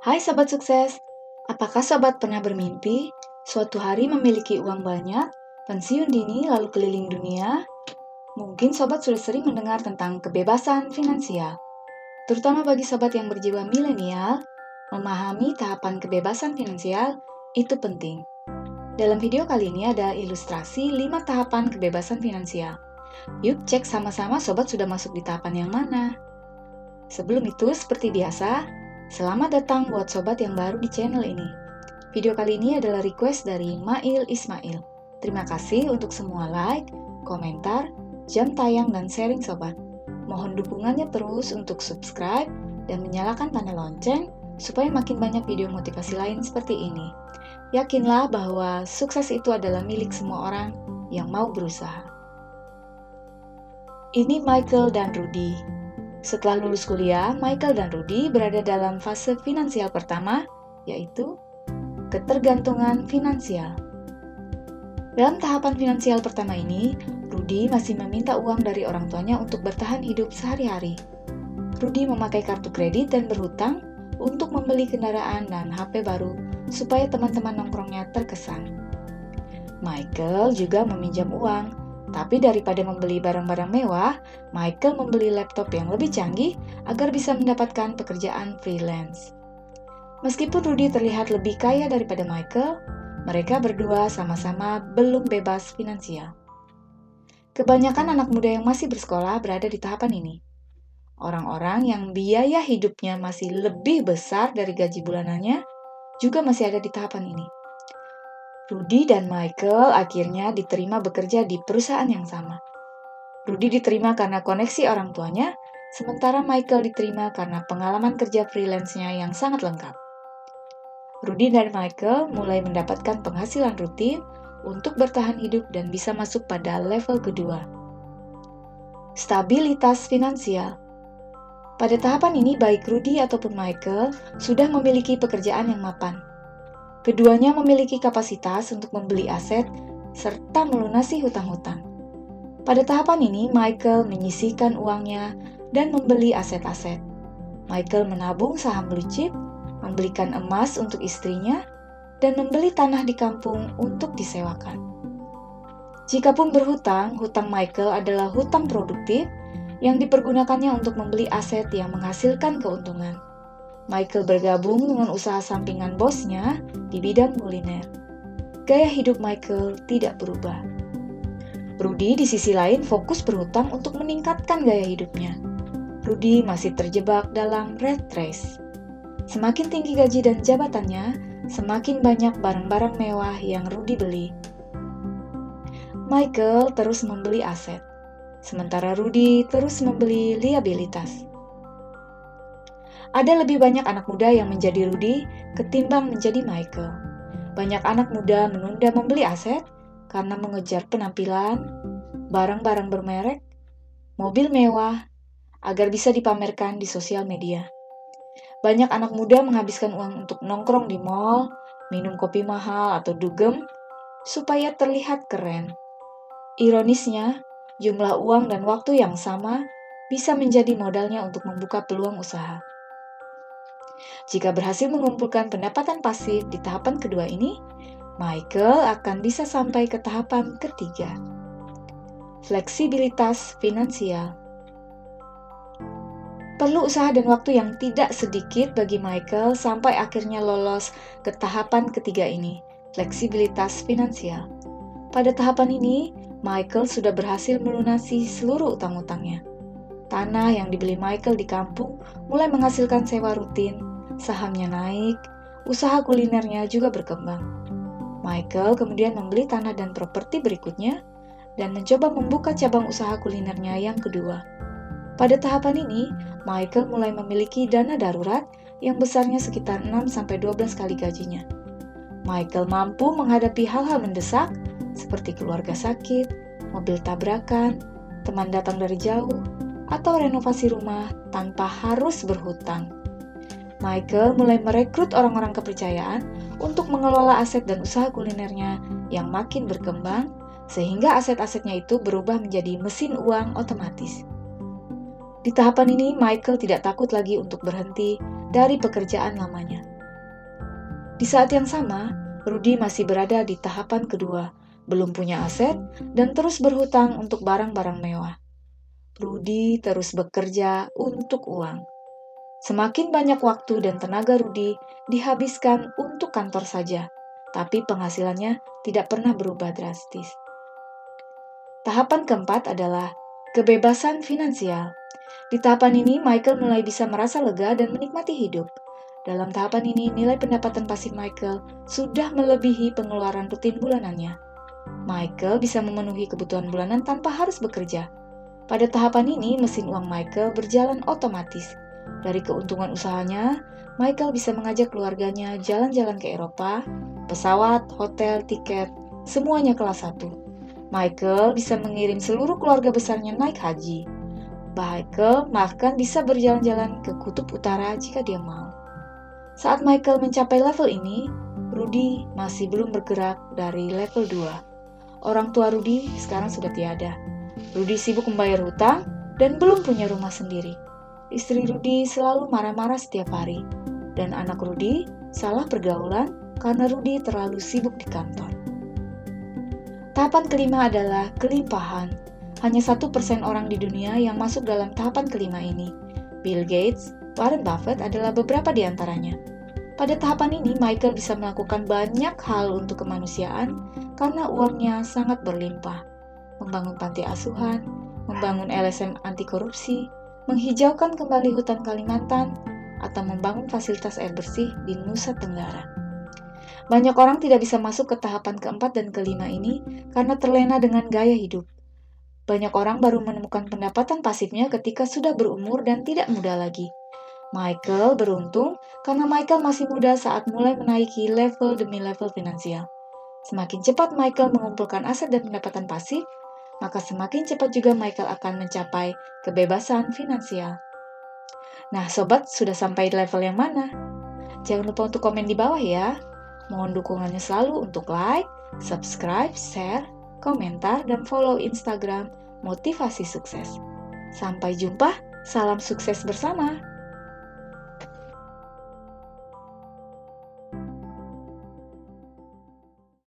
Hai Sobat Sukses, apakah Sobat pernah bermimpi suatu hari memiliki uang banyak, pensiun dini lalu keliling dunia? Mungkin Sobat sudah sering mendengar tentang kebebasan finansial. Terutama bagi Sobat yang berjiwa milenial, memahami tahapan kebebasan finansial itu penting. Dalam video kali ini ada ilustrasi 5 tahapan kebebasan finansial. Yuk cek sama-sama Sobat sudah masuk di tahapan yang mana. Sebelum itu, seperti biasa, selamat datang buat Sobat yang baru di channel ini. Video kali ini adalah request dari Mail Ismail. Terima kasih untuk semua like, komentar, jam tayang, dan sharing Sobat. Mohon dukungannya terus untuk subscribe dan menyalakan tanda lonceng supaya makin banyak video motivasi lain seperti ini. Yakinlah bahwa sukses itu adalah milik semua orang yang mau berusaha. Ini Michael dan Rudy. Setelah lulus kuliah, Michael dan Rudy berada dalam fase finansial pertama, yaitu ketergantungan finansial. Dalam tahapan finansial pertama ini, Rudy masih meminta uang dari orang tuanya untuk bertahan hidup sehari-hari. Rudy memakai kartu kredit dan berhutang untuk membeli kendaraan dan HP baru supaya teman-teman nongkrongnya terkesan. Michael juga meminjam uang. Tapi daripada membeli barang-barang mewah, Michael membeli laptop yang lebih canggih agar bisa mendapatkan pekerjaan freelance. Meskipun Rudy terlihat lebih kaya daripada Michael, mereka berdua sama-sama belum bebas finansial. Kebanyakan anak muda yang masih bersekolah berada di tahapan ini. Orang-orang yang biaya hidupnya masih lebih besar dari gaji bulanannya juga masih ada di tahapan ini. Rudy dan Michael akhirnya diterima bekerja di perusahaan yang sama. Rudy diterima karena koneksi orang tuanya, sementara Michael diterima karena pengalaman kerja freelance-nya yang sangat lengkap. Rudy dan Michael mulai mendapatkan penghasilan rutin untuk bertahan hidup dan bisa masuk pada level kedua. Stabilitas finansial. Pada tahapan ini baik Rudy ataupun Michael sudah memiliki pekerjaan yang mapan. Keduanya memiliki kapasitas untuk membeli aset serta melunasi hutang-hutang. Pada tahapan ini, Michael menyisihkan uangnya dan membeli aset-aset. Michael menabung saham blue chip, membelikan emas untuk istrinya, dan membeli tanah di kampung untuk disewakan. Jikapun berhutang, hutang Michael adalah hutang produktif yang dipergunakannya untuk membeli aset yang menghasilkan keuntungan. Michael bergabung dengan usaha sampingan bosnya di bidang kuliner. Gaya hidup Michael tidak berubah. Rudy di sisi lain fokus berhutang untuk meningkatkan gaya hidupnya. Rudy masih terjebak dalam rat race. Semakin tinggi gaji dan jabatannya, semakin banyak barang-barang mewah yang Rudy beli. Michael terus membeli aset, sementara Rudy terus membeli liabilitas. Ada lebih banyak anak muda yang menjadi Rudy ketimbang menjadi Michael. Banyak anak muda menunda membeli aset karena mengejar penampilan, barang-barang bermerek, mobil mewah, agar bisa dipamerkan di sosial media. Banyak anak muda menghabiskan uang untuk nongkrong di mall, minum kopi mahal atau dugem, supaya terlihat keren. Ironisnya, jumlah uang dan waktu yang sama bisa menjadi modalnya untuk membuka peluang usaha. Jika berhasil mengumpulkan pendapatan pasif di tahapan kedua ini, Michael akan bisa sampai ke tahapan ketiga. Fleksibilitas finansial. Perlu usaha dan waktu yang tidak sedikit bagi Michael sampai akhirnya lolos ke tahapan ketiga ini, fleksibilitas finansial. Pada tahapan ini, Michael sudah berhasil melunasi seluruh utang-utangnya. Tanah yang dibeli Michael di kampung mulai menghasilkan sewa rutin, sahamnya naik, usaha kulinernya juga berkembang. Michael kemudian membeli tanah dan properti berikutnya dan mencoba membuka cabang usaha kulinernya yang kedua. Pada tahapan ini, Michael mulai memiliki dana darurat yang besarnya sekitar 6-12 kali gajinya. Michael mampu menghadapi hal-hal mendesak seperti keluarga sakit, mobil tabrakan, teman datang dari jauh, atau renovasi rumah tanpa harus berhutang. Michael mulai merekrut orang-orang kepercayaan untuk mengelola aset dan usaha kulinernya yang makin berkembang, sehingga aset-asetnya itu berubah menjadi mesin uang otomatis. Di tahapan ini, Michael tidak takut lagi untuk berhenti dari pekerjaan lamanya. Di saat yang sama, Rudy masih berada di tahapan kedua, belum punya aset, dan terus berhutang untuk barang-barang mewah. Rudy terus bekerja untuk uang. Semakin banyak waktu dan tenaga Rudy dihabiskan untuk kantor saja, tapi penghasilannya tidak pernah berubah drastis. Tahapan keempat adalah kebebasan finansial. Di tahapan ini, Michael mulai bisa merasa lega dan menikmati hidup. Dalam tahapan ini, nilai pendapatan pasif Michael sudah melebihi pengeluaran rutin bulanannya. Michael bisa memenuhi kebutuhan bulanan tanpa harus bekerja. Pada tahapan ini, mesin uang Michael berjalan otomatis. Dari keuntungan usahanya, Michael bisa mengajak keluarganya jalan-jalan ke Eropa, pesawat, hotel, tiket, semuanya kelas 1. Michael bisa mengirim seluruh keluarga besarnya naik haji. Michael bahkan bisa berjalan-jalan ke kutub utara jika dia mau. Saat Michael mencapai level ini, Rudy masih belum bergerak dari level 2. Orang tua Rudy sekarang sudah tiada. Rudy sibuk membayar hutang dan belum punya rumah sendiri. Istri Rudy selalu marah-marah setiap hari, dan anak Rudy salah pergaulan karena Rudy terlalu sibuk di kantor. Tahapan kelima adalah kelimpahan. Hanya 1% orang di dunia yang masuk dalam tahapan kelima ini. Bill Gates, Warren Buffett adalah beberapa di antaranya. Pada tahapan ini, Michael bisa melakukan banyak hal untuk kemanusiaan karena uangnya sangat berlimpah. Membangun panti asuhan, membangun LSM anti korupsi, menghijaukan kembali hutan Kalimantan, atau membangun fasilitas air bersih di Nusa Tenggara. Banyak orang tidak bisa masuk ke tahapan keempat dan kelima ini karena terlena dengan gaya hidup. Banyak orang baru menemukan pendapatan pasifnya ketika sudah berumur dan tidak muda lagi. Michael beruntung karena Michael masih muda saat mulai menaiki level demi level finansial. Semakin cepat Michael mengumpulkan aset dan pendapatan pasif, maka semakin cepat juga Michael akan mencapai kebebasan finansial. Nah, sobat, sudah sampai di level yang mana? Jangan lupa untuk komen di bawah ya. Mohon dukungannya selalu untuk like, subscribe, share, komentar, dan follow Instagram Motivasi Sukses. Sampai jumpa, salam sukses bersama.